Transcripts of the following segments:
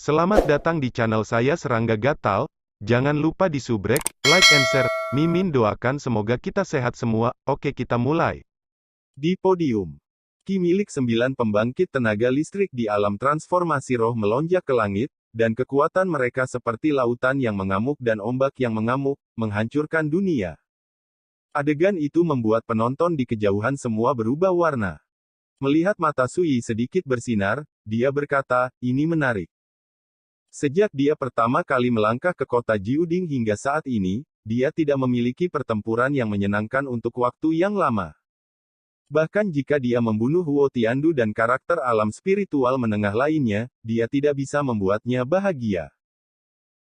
Selamat datang di channel saya Serangga Gatal. Jangan lupa di subrek, like and share. Mimin doakan semoga kita sehat semua. Oke, kita mulai. Di podium, Ki milik 9 pembangkit tenaga listrik di alam transformasi roh melonjak ke langit, dan kekuatan mereka seperti lautan yang mengamuk dan ombak yang mengamuk, menghancurkan dunia. Adegan itu membuat penonton di kejauhan semua berubah warna. Melihat mata Sui sedikit bersinar, dia berkata, "Ini menarik." Sejak dia pertama kali melangkah ke kota Jiuding hingga saat ini, dia tidak memiliki pertempuran yang menyenangkan untuk waktu yang lama. Bahkan jika dia membunuh Huo Tiandu dan karakter alam spiritual menengah lainnya, dia tidak bisa membuatnya bahagia.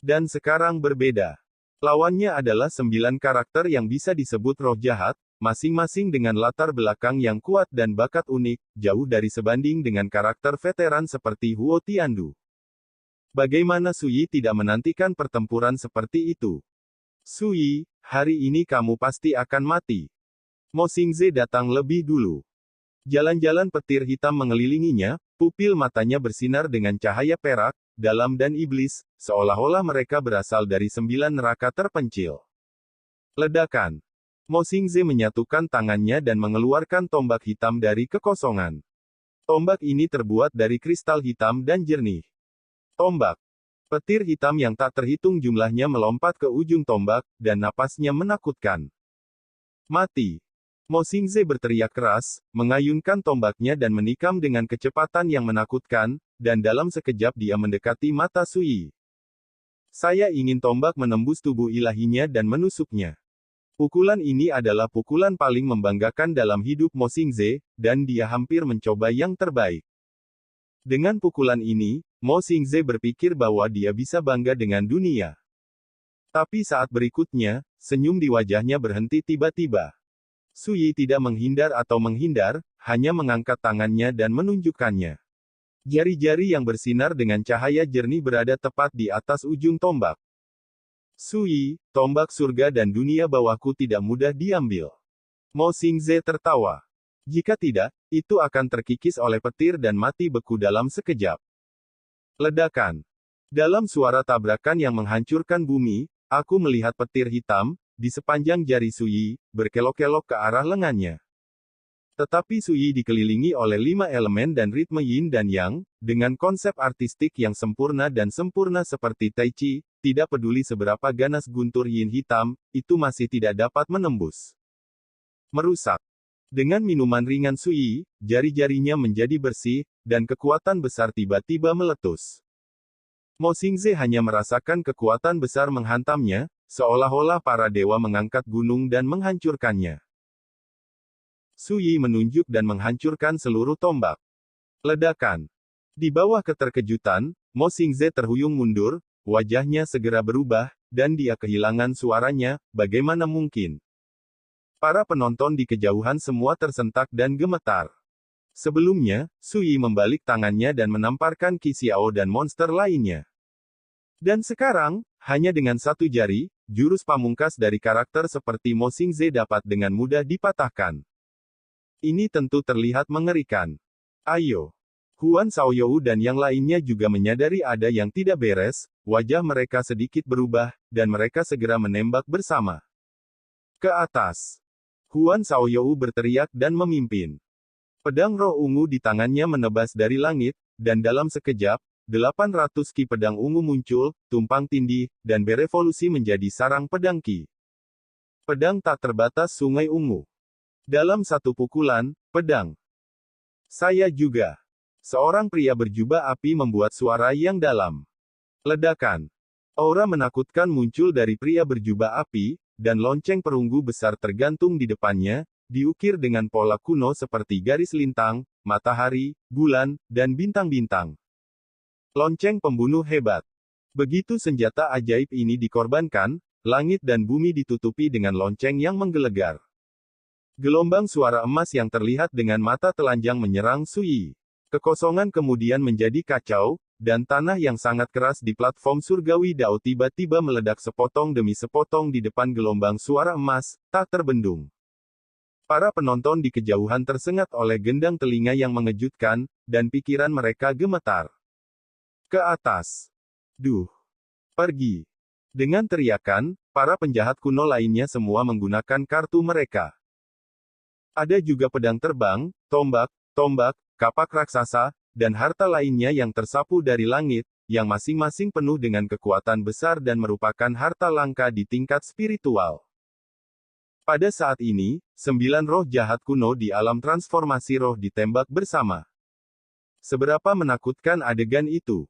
Dan sekarang berbeda. Lawannya adalah 9 karakter yang bisa disebut roh jahat, masing-masing dengan latar belakang yang kuat dan bakat unik, jauh dari sebanding dengan karakter veteran seperti Huo Tiandu. Bagaimana Sui tidak menantikan pertempuran seperti itu? Sui, hari ini kamu pasti akan mati. Mo Xingze datang lebih dulu. Jalan-jalan petir hitam mengelilinginya, pupil matanya bersinar dengan cahaya perak, dalam dan iblis, seolah-olah mereka berasal dari 9 neraka terpencil. Ledakan. Mo Xingze menyatukan tangannya dan mengeluarkan tombak hitam dari kekosongan. Tombak ini terbuat dari kristal hitam dan jernih. Tombak. Petir hitam yang tak terhitung jumlahnya melompat ke ujung tombak, dan napasnya menakutkan. Mati. Mo Xingze berteriak keras, mengayunkan tombaknya dan menikam dengan kecepatan yang menakutkan, dan dalam sekejap dia mendekati mata Sui. Saya ingin tombak menembus tubuh ilahinya dan menusuknya. Pukulan ini adalah pukulan paling membanggakan dalam hidup Mo Xingze, dan dia hampir mencoba yang terbaik. Dengan pukulan ini, Mo Xingze berpikir bahwa dia bisa bangga dengan dunia. Tapi saat berikutnya, senyum di wajahnya berhenti tiba-tiba. Sui tidak menghindar atau menghindar, hanya mengangkat tangannya dan menunjukkannya. Jari-jari yang bersinar dengan cahaya jernih berada tepat di atas ujung tombak. Sui, tombak surga dan dunia bawahku tidak mudah diambil. Mo Xingze tertawa. Jika tidak, itu akan terkikis oleh petir dan mati beku dalam sekejap. Ledakan. Dalam suara tabrakan yang menghancurkan bumi, aku melihat petir hitam, di sepanjang jari Sui, berkelok-kelok ke arah lengannya. Tetapi Sui dikelilingi oleh 5 elemen dan ritme yin dan yang, dengan konsep artistik yang sempurna dan sempurna seperti Tai Chi, tidak peduli seberapa ganas guntur yin hitam, itu masih tidak dapat menembus. Merusak. Dengan minuman ringan Sui, jari-jarinya menjadi bersih, dan kekuatan besar tiba-tiba meletus. Mo Xingze hanya merasakan kekuatan besar menghantamnya, seolah-olah para dewa mengangkat gunung dan menghancurkannya. Sui menunjuk dan menghancurkan seluruh tombak. Ledakan. Di bawah keterkejutan, Mo Xingze terhuyung mundur, wajahnya segera berubah, dan dia kehilangan suaranya, bagaimana mungkin? Para penonton di kejauhan semua tersentak dan gemetar. Sebelumnya, Sui membalik tangannya dan menamparkan Qi Xiao dan monster lainnya. Dan sekarang, hanya dengan satu jari, jurus pamungkas dari karakter seperti Mo Xingze dapat dengan mudah dipatahkan. Ini tentu terlihat mengerikan. Ayo. Huan Xiaoyou dan yang lainnya juga menyadari ada yang tidak beres, wajah mereka sedikit berubah, dan mereka segera menembak bersama. Ke atas. Huan Xiaoyou berteriak dan memimpin. Pedang roh ungu di tangannya menebas dari langit, dan dalam sekejap, 800 ki pedang ungu muncul, tumpang tindih, dan berevolusi menjadi sarang pedang ki. Pedang tak terbatas sungai ungu. Dalam satu pukulan, pedang. Saya juga. Seorang pria berjubah api membuat suara yang dalam. Ledakan. Aura menakutkan muncul dari pria berjubah api, dan lonceng perunggu besar tergantung di depannya, diukir dengan pola kuno seperti garis lintang, matahari, bulan, dan bintang-bintang. Lonceng pembunuh hebat. Begitu senjata ajaib ini dikorbankan, langit dan bumi ditutupi dengan lonceng yang menggelegar. Gelombang suara emas yang terlihat dengan mata telanjang menyerang Sui. Kekosongan kemudian menjadi kacau, dan tanah yang sangat keras di platform surgawi Dao tiba-tiba meledak sepotong demi sepotong di depan gelombang suara emas, tak terbendung. Para penonton di kejauhan tersengat oleh gendang telinga yang mengejutkan, dan pikiran mereka gemetar. Ke atas. Duh. Pergi. Dengan teriakan, para penjahat kuno lainnya semua menggunakan kartu mereka. Ada juga pedang terbang, tombak, kapak raksasa, dan harta lainnya yang tersapu dari langit, yang masing-masing penuh dengan kekuatan besar dan merupakan harta langka di tingkat spiritual. Pada saat ini, 9 roh jahat kuno di alam transformasi roh ditembak bersama. Seberapa menakutkan adegan itu?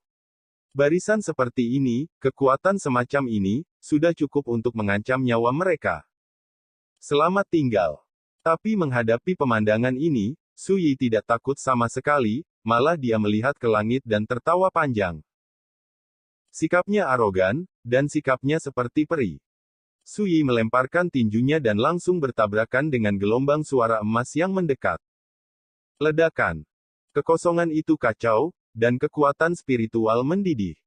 Barisan seperti ini, kekuatan semacam ini, sudah cukup untuk mengancam nyawa mereka. Selamat tinggal. Tapi menghadapi pemandangan ini, Su Yi tidak takut sama sekali, malah dia melihat ke langit dan tertawa panjang. Sikapnya arogan, dan sikapnya seperti peri. Su Yi melemparkan tinjunya dan langsung bertabrakan dengan gelombang suara emas yang mendekat. Ledakan. Kekosongan itu kacau, dan kekuatan spiritual mendidih.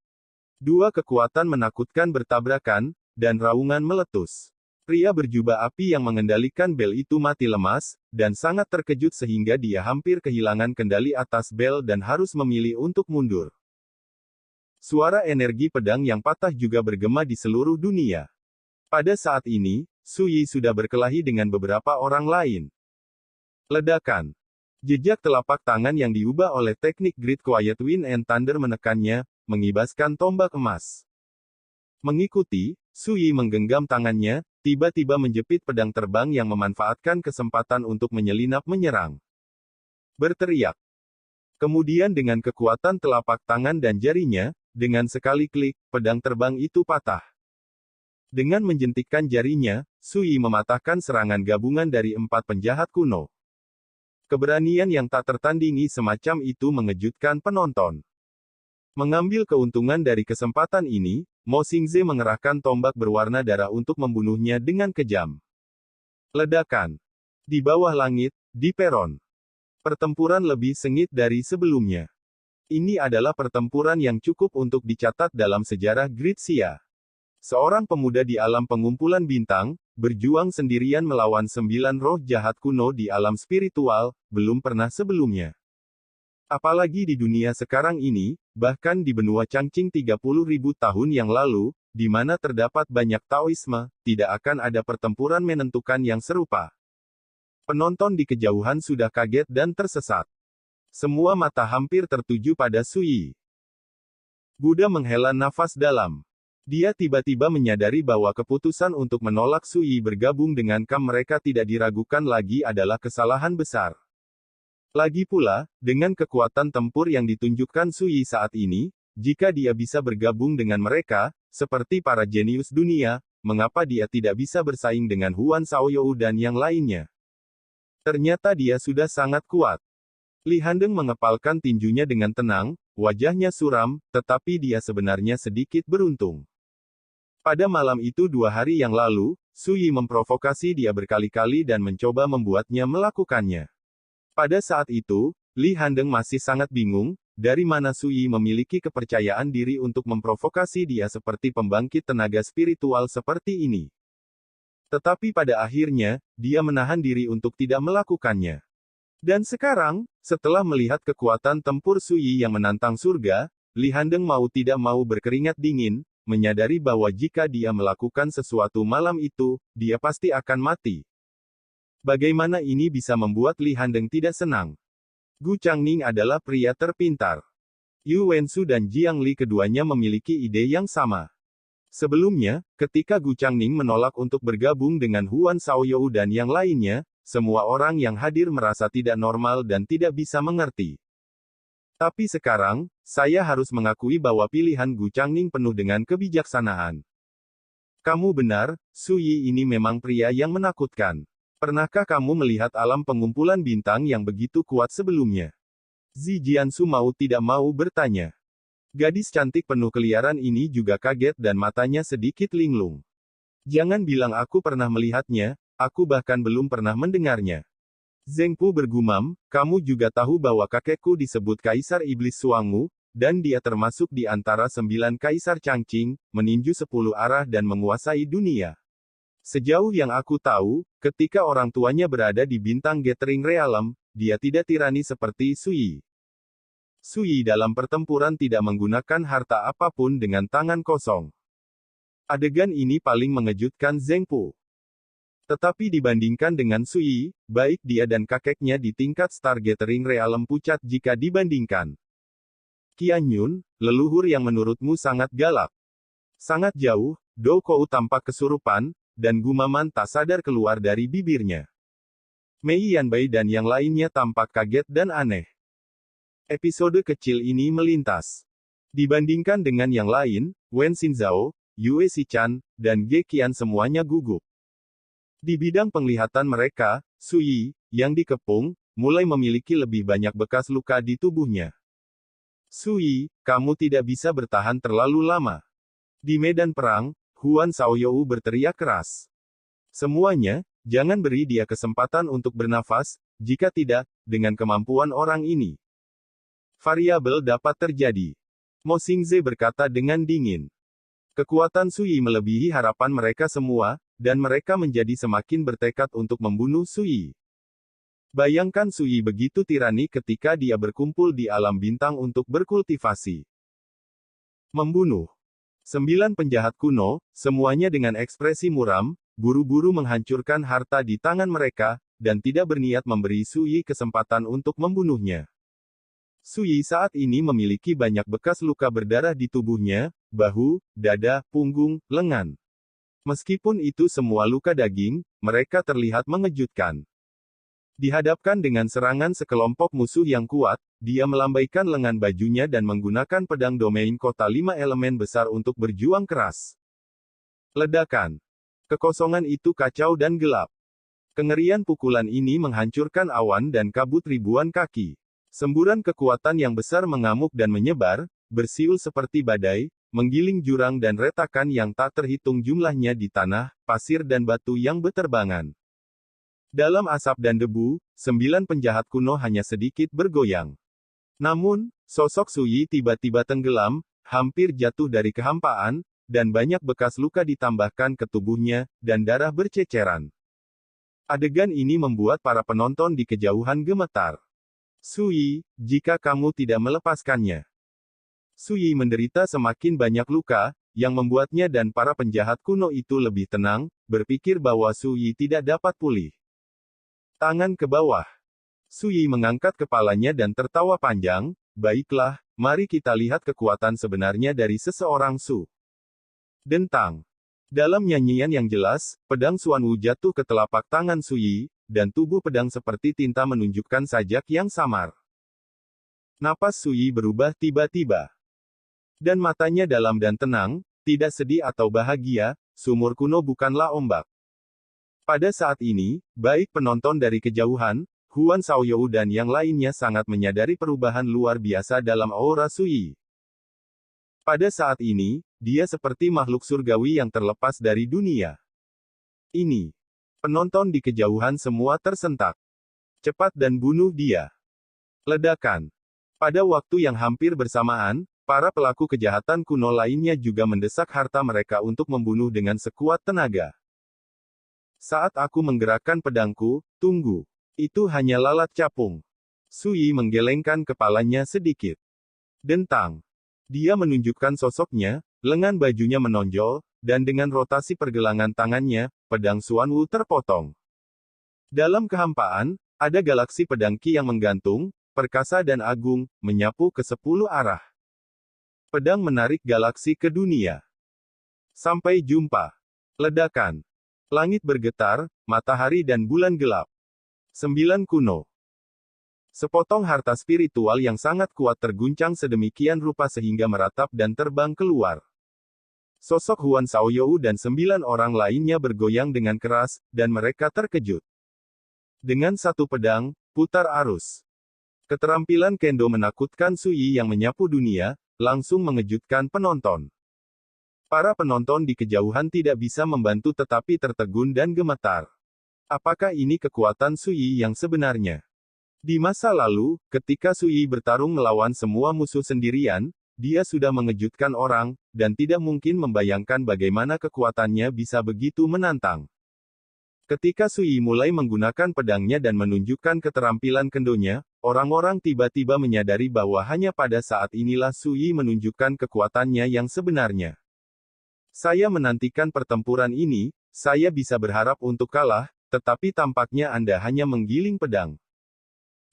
Dua kekuatan menakutkan bertabrakan, dan raungan meletus. Pria berjubah api yang mengendalikan bel itu mati lemas, dan sangat terkejut sehingga dia hampir kehilangan kendali atas bel dan harus memilih untuk mundur. Suara energi pedang yang patah juga bergema di seluruh dunia. Pada saat ini, Su Yi sudah berkelahi dengan beberapa orang lain. Ledakan. Jejak telapak tangan yang diubah oleh teknik Great Quiet Wind and Thunder menekannya, mengibaskan tombak emas. Mengikuti, Su Yi menggenggam tangannya, tiba-tiba menjepit pedang terbang yang memanfaatkan kesempatan untuk menyelinap menyerang. Berteriak. Kemudian dengan kekuatan telapak tangan dan jarinya, dengan sekali klik, pedang terbang itu patah. Dengan menjentikkan jarinya, Su Yi mematahkan serangan gabungan dari 4 penjahat kuno. Keberanian yang tak tertandingi semacam itu mengejutkan penonton. Mengambil keuntungan dari kesempatan ini, Mo Xingze mengerahkan tombak berwarna darah untuk membunuhnya dengan kejam. Ledakan. Di bawah langit, di peron. Pertempuran lebih sengit dari sebelumnya. Ini adalah pertempuran yang cukup untuk dicatat dalam sejarah Great Xia. Seorang pemuda di alam pengumpulan bintang, berjuang sendirian melawan 9 roh jahat kuno di alam spiritual, belum pernah sebelumnya. Apalagi di dunia sekarang ini, bahkan di benua Changqing 30.000 tahun yang lalu, di mana terdapat banyak Taoisme, tidak akan ada pertempuran menentukan yang serupa. Penonton di kejauhan sudah kaget dan tersesat. Semua mata hampir tertuju pada Su Yi. Buddha menghela nafas dalam. Dia tiba-tiba menyadari bahwa keputusan untuk menolak Su Yi bergabung dengan KAM mereka tidak diragukan lagi adalah kesalahan besar. Lagi pula, dengan kekuatan tempur yang ditunjukkan Su Yi saat ini, jika dia bisa bergabung dengan mereka, seperti para jenius dunia, mengapa dia tidak bisa bersaing dengan Huan Shaoyou dan yang lainnya? Ternyata dia sudah sangat kuat. Li Handeng mengepalkan tinjunya dengan tenang, wajahnya suram, tetapi dia sebenarnya sedikit beruntung. Pada malam itu 2 hari yang lalu, Su Yi memprovokasi dia berkali-kali dan mencoba membuatnya melakukannya. Pada saat itu, Li Handeng masih sangat bingung, dari mana Su Yi memiliki kepercayaan diri untuk memprovokasi dia seperti pembangkit tenaga spiritual seperti ini. Tetapi pada akhirnya, dia menahan diri untuk tidak melakukannya. Dan sekarang, setelah melihat kekuatan tempur Su Yi yang menantang surga, Li Handeng mau tidak mau berkeringat dingin, menyadari bahwa jika dia melakukan sesuatu malam itu, dia pasti akan mati. Bagaimana ini bisa membuat Li Handeng tidak senang? Gu Changning adalah pria terpintar. Yu Wensu dan Jiang Li keduanya memiliki ide yang sama. Sebelumnya, ketika Gu Changning menolak untuk bergabung dengan Huan Shaoyou dan yang lainnya, semua orang yang hadir merasa tidak normal dan tidak bisa mengerti. Tapi sekarang, saya harus mengakui bahwa pilihan Gu Changning penuh dengan kebijaksanaan. Kamu benar, Su Yi ini memang pria yang menakutkan. Pernahkah kamu melihat alam pengumpulan bintang yang begitu kuat sebelumnya? Zi Jiansu mau tidak mau bertanya. Gadis cantik penuh keliaran ini juga kaget dan matanya sedikit linglung. Jangan bilang aku pernah melihatnya, aku bahkan belum pernah mendengarnya. Zheng Pu bergumam, kamu juga tahu bahwa kakekku disebut Kaisar Iblis Suangu, dan dia termasuk di antara 9 Kaisar Changqing, meninju 10 arah dan menguasai dunia. Sejauh yang aku tahu, ketika orang tuanya berada di bintang Gathering Realm, dia tidak tirani seperti Su Yi. Sui dalam pertempuran tidak menggunakan harta apapun dengan tangan kosong. Adegan ini paling mengejutkan Zheng Pu. Tetapi dibandingkan dengan Sui, baik dia dan kakeknya di tingkat Stargathering Realm pucat jika dibandingkan. Qian Yun, leluhur yang menurutmu sangat galak. Sangat jauh, Dou Kou tampak kesurupan, dan gumaman tak sadar keluar dari bibirnya. Mei Yanbai dan yang lainnya tampak kaget dan aneh. Episode kecil ini melintas. Dibandingkan dengan yang lain, Wen Xinzhao, Yue Xichan, dan Ge Qian semuanya gugup. Di bidang penglihatan mereka, Sui, yang dikepung, mulai memiliki lebih banyak bekas luka di tubuhnya. Sui, kamu tidak bisa bertahan terlalu lama. Di medan perang, Huan Xiaoyou berteriak keras. Semuanya, jangan beri dia kesempatan untuk bernafas, jika tidak, dengan kemampuan orang ini. Variabel dapat terjadi. Mo Xingze berkata dengan dingin. Kekuatan Sui melebihi harapan mereka semua, dan mereka menjadi semakin bertekad untuk membunuh Sui. Bayangkan Sui begitu tirani ketika dia berkumpul di alam bintang untuk berkultivasi. Membunuh 9 penjahat kuno, semuanya dengan ekspresi muram, buru-buru menghancurkan harta di tangan mereka, dan tidak berniat memberi Sui kesempatan untuk membunuhnya. Sui saat ini memiliki banyak bekas luka berdarah di tubuhnya, bahu, dada, punggung, lengan. Meskipun itu semua luka daging, mereka terlihat mengejutkan. Dihadapkan dengan serangan sekelompok musuh yang kuat, dia melambaikan lengan bajunya dan menggunakan pedang domain kota 5 elemen besar untuk berjuang keras. Ledakan. Kekosongan itu kacau dan gelap. Kengerian pukulan ini menghancurkan awan dan kabut ribuan kaki. Semburan kekuatan yang besar mengamuk dan menyebar, bersiul seperti badai, menggiling jurang dan retakan yang tak terhitung jumlahnya di tanah, pasir dan batu yang beterbangan. Dalam asap dan debu, 9 penjahat kuno hanya sedikit bergoyang. Namun, sosok Sui tiba-tiba tenggelam, hampir jatuh dari kehampaan, dan banyak bekas luka ditambahkan ke tubuhnya, dan darah berceceran. Adegan ini membuat para penonton di kejauhan gemetar. Sui, jika kamu tidak melepaskannya. Sui menderita semakin banyak luka, yang membuatnya dan para penjahat kuno itu lebih tenang, berpikir bahwa Sui tidak dapat pulih. Tangan ke bawah. Sui mengangkat kepalanya dan tertawa panjang, baiklah, mari kita lihat kekuatan sebenarnya dari seseorang Su. Dentang. Dalam nyanyian yang jelas, pedang Xuanwu jatuh ke telapak tangan Sui, dan tubuh pedang seperti tinta menunjukkan sajak yang samar. Napas Sui berubah tiba-tiba. Dan matanya dalam dan tenang, tidak sedih atau bahagia, sumur kuno bukanlah ombak. Pada saat ini, baik penonton dari kejauhan, Huan Xiaoyou dan yang lainnya sangat menyadari perubahan luar biasa dalam aura Sui. Pada saat ini, dia seperti makhluk surgawi yang terlepas dari dunia ini. Penonton di kejauhan semua tersentak. Cepat dan bunuh dia. Ledakan. Pada waktu yang hampir bersamaan, para pelaku kejahatan kuno lainnya juga mendesak harta mereka untuk membunuh dengan sekuat tenaga. Saat aku menggerakkan pedangku, tunggu. Itu hanya lalat capung. Sui menggelengkan kepalanya sedikit. Dentang. Dia menunjukkan sosoknya, lengan bajunya menonjol, dan dengan rotasi pergelangan tangannya, pedang Xuanwu terpotong. Dalam kehampaan, ada galaksi pedang Qi yang menggantung, perkasa dan agung, menyapu ke 10 arah. Pedang menarik galaksi ke dunia. Sampai jumpa. Ledakan. Langit bergetar, matahari dan bulan gelap. 9 kuno. Sepotong harta spiritual yang sangat kuat terguncang sedemikian rupa sehingga meratap dan terbang keluar. Sosok Huan Xiaoyou dan 9 orang lainnya bergoyang dengan keras, dan mereka terkejut. Dengan satu pedang, putar arus. Keterampilan kendo menakutkan Sui yang menyapu dunia, langsung mengejutkan penonton. Para penonton di kejauhan tidak bisa membantu tetapi tertegun dan gemetar. Apakah ini kekuatan Sui yang sebenarnya? Di masa lalu, ketika Sui bertarung melawan semua musuh sendirian, dia sudah mengejutkan orang, dan tidak mungkin membayangkan bagaimana kekuatannya bisa begitu menantang. Ketika Sui mulai menggunakan pedangnya dan menunjukkan keterampilan kendonya, orang-orang tiba-tiba menyadari bahwa hanya pada saat inilah Sui menunjukkan kekuatannya yang sebenarnya. Saya menantikan pertempuran ini, saya bisa berharap untuk kalah, tetapi tampaknya Anda hanya menggiling pedang.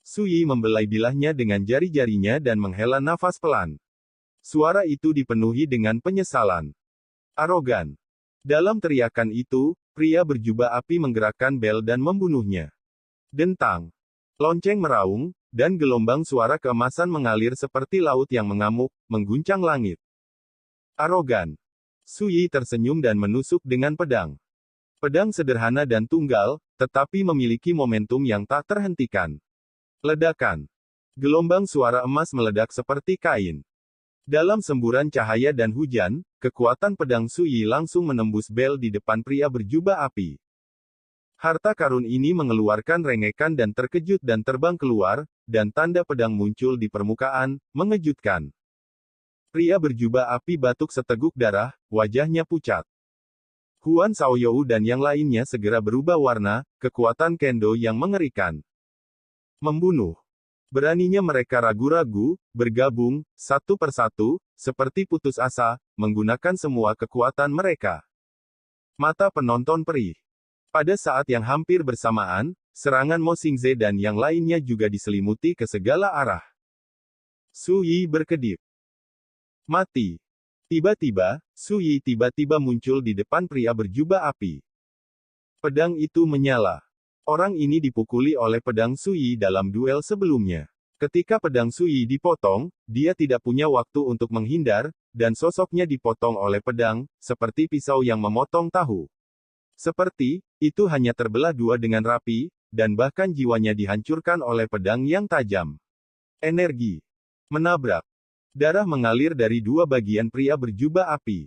Sui membelai bilahnya dengan jari-jarinya dan menghela nafas pelan. Suara itu dipenuhi dengan penyesalan. Arogan. Dalam teriakan itu, pria berjubah api menggerakkan bel dan membunuhnya. Dentang. Lonceng meraung, dan gelombang suara keemasan mengalir seperti laut yang mengamuk, mengguncang langit. Arogan. Sui tersenyum dan menusuk dengan pedang. Pedang sederhana dan tunggal, tetapi memiliki momentum yang tak terhentikan. Ledakan. Gelombang suara emas meledak seperti kain. Dalam semburan cahaya dan hujan, kekuatan pedang Sui langsung menembus bel di depan pria berjubah api. Harta karun ini mengeluarkan rengekan dan terkejut dan terbang keluar, dan tanda pedang muncul di permukaan, mengejutkan. Pria berjubah api batuk seteguk darah, wajahnya pucat. Huan Xiaoyou dan yang lainnya segera berubah warna, kekuatan kendo yang mengerikan. Membunuh. Beraninya mereka ragu-ragu, bergabung, satu persatu, seperti putus asa, menggunakan semua kekuatan mereka. Mata penonton perih. Pada saat yang hampir bersamaan, serangan Mo Xingze dan yang lainnya juga diselimuti ke segala arah. Su Yi berkedip. Mati. Tiba-tiba, Su Yi tiba-tiba muncul di depan pria berjubah api. Pedang itu menyala. Orang ini dipukuli oleh pedang Su Yi dalam duel sebelumnya. Ketika pedang Su Yi dipotong, dia tidak punya waktu untuk menghindar, dan sosoknya dipotong oleh pedang, seperti pisau yang memotong tahu. Seperti, itu hanya terbelah dua dengan rapi, dan bahkan jiwanya dihancurkan oleh pedang yang tajam. Energi. Menabrak. Darah mengalir dari dua bagian pria berjubah api.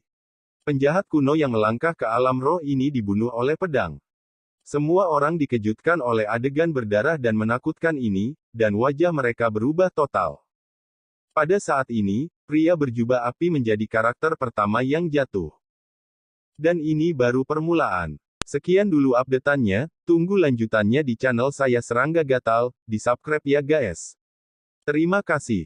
Penjahat kuno yang melangkah ke alam roh ini dibunuh oleh pedang. Semua orang dikejutkan oleh adegan berdarah dan menakutkan ini, dan wajah mereka berubah total. Pada saat ini, pria berjubah api menjadi karakter pertama yang jatuh. Dan ini baru permulaan. Sekian dulu update-annya, tunggu lanjutannya di channel saya Serangga Gatal, di subscribe ya guys. Terima kasih.